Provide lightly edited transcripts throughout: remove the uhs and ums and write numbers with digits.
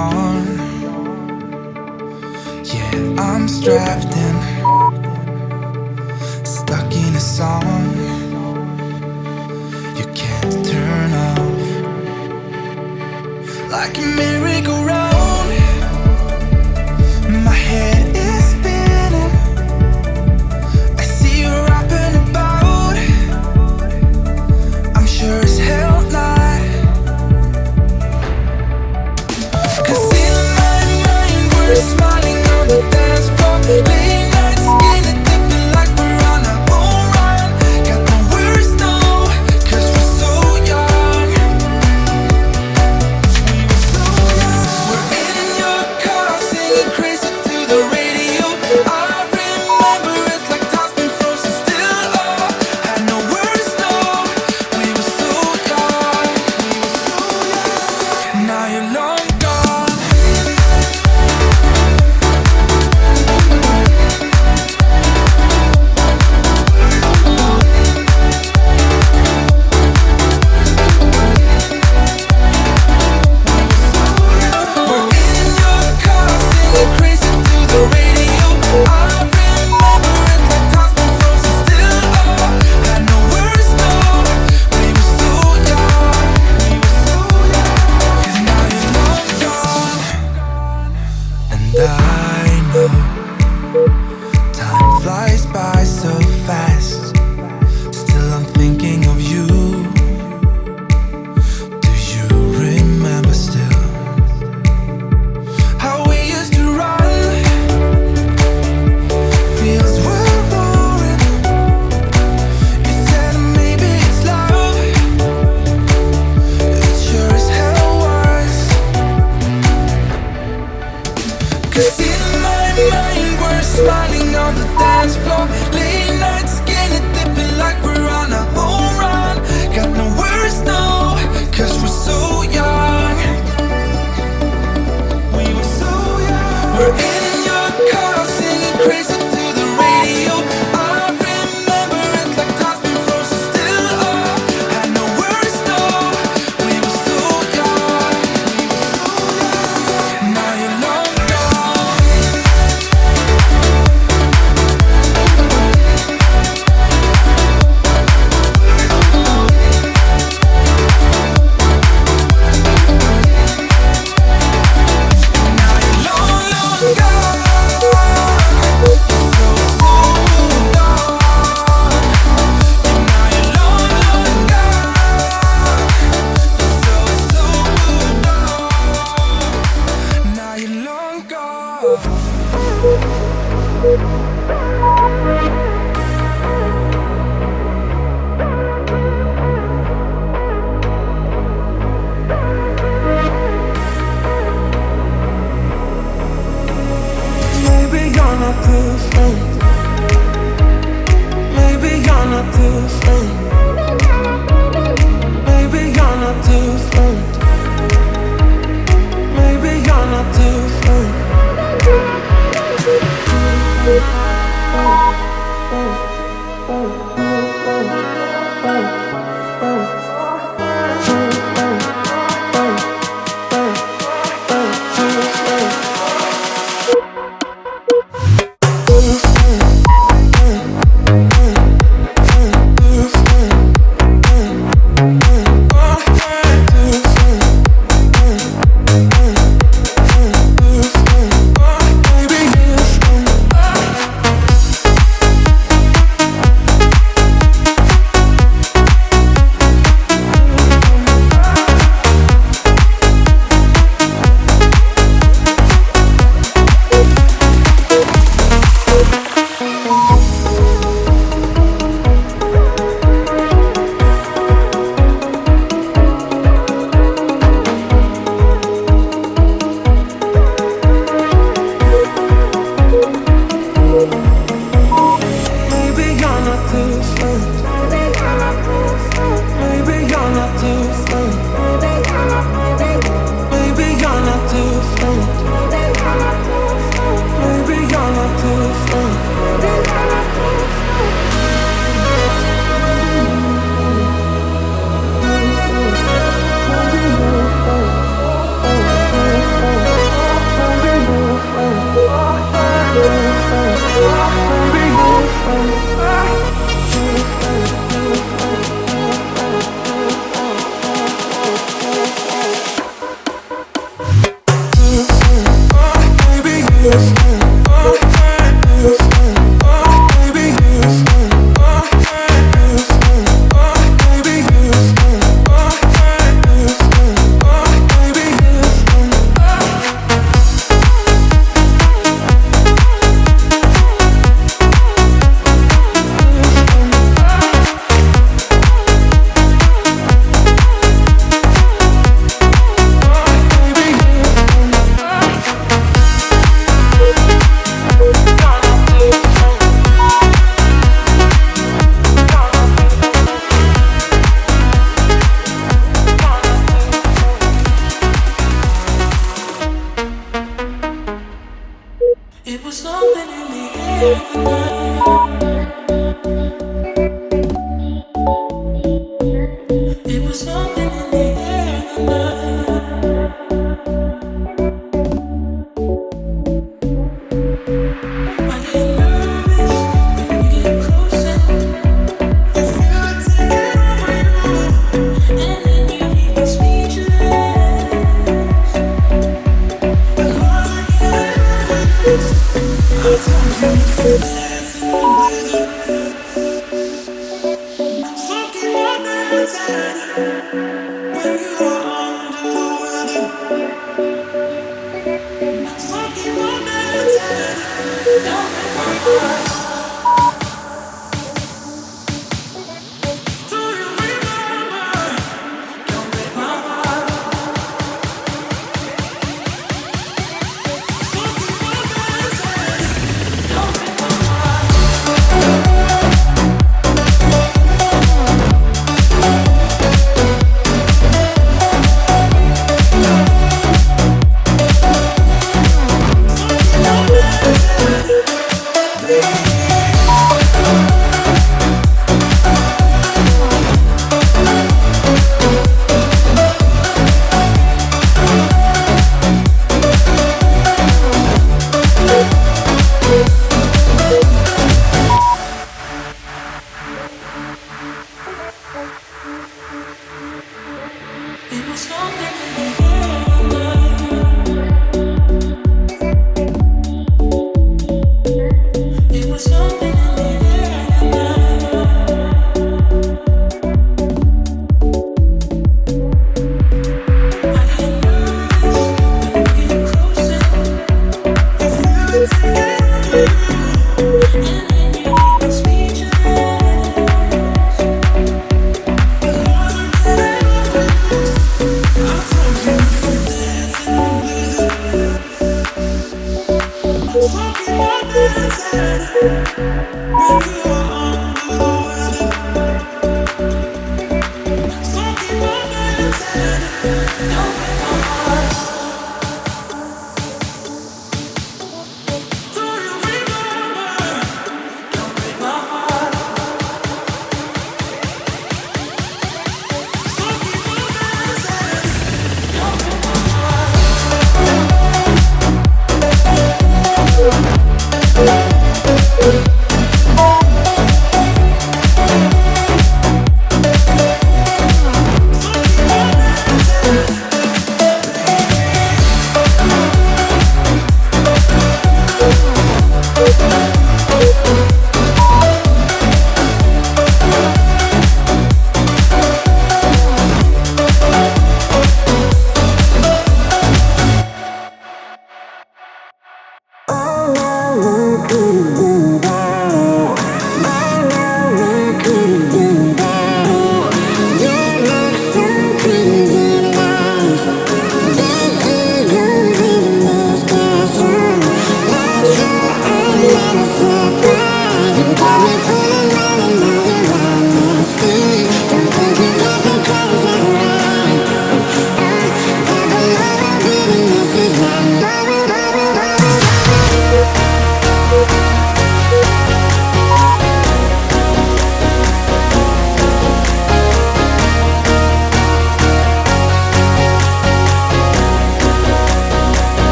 on. Yeah, I'm strapped in, stuck in a song you can't turn off. Like a merry-go-round, my head is spinning. I see you up and about. I'm sure as hell not. 'Cause in my mind we're smiling on the dance floor, late night skin and dipping like we're on a home run. Got no words, no, 'cause we're so young. We were so young. We're in your car singing crazy to the radio. I remember it's like time's been frozen still. Oh, had no words, no. We were so young. We were so young. Now you're long gone. We're in your car singing crazy to the radio. I remember it's like time's been frozen still. Oh, had no words, no. We were so young. We were so young. Now you're long gone. And I know time flies by so fast. Still I'm thinking of you. Do you remember still how we used to run? Fields were roaring. You said maybe it's love. It sure as hell was. 'Cause in my mind we're smiling on the dance floor, late night skin and dipping like we're on a home run. Got no words, no, 'cause we're so young. We were so young. We're in your car singing crazy to the radio. I remember it's like time's been frozen still. Oh, had no words, no. We were so young. We were so young. Now you're long gone. Now you're long, long gone. So, so gone. Now you're long, long gone. So, so gone. Now you're long gone. Maybe you're not too soon. Maybe you're not too soon. Maybe you're not too soon. Maybe you're not too soon.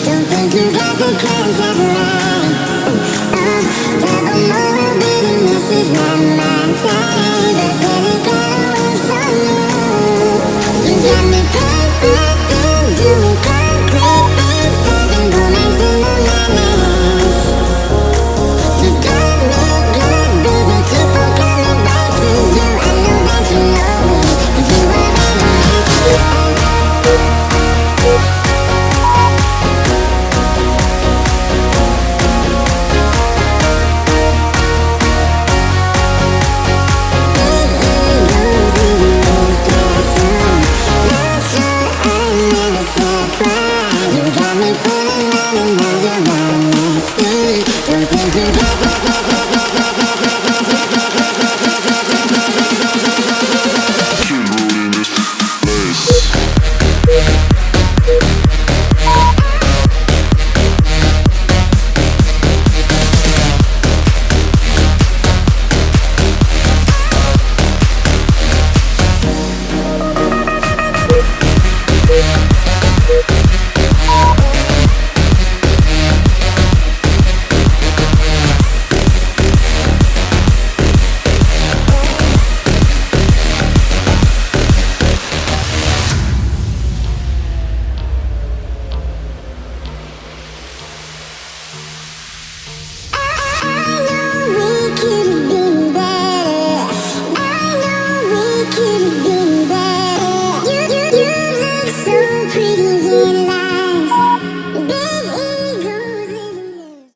Don't think you got the clothes of mine. Baby,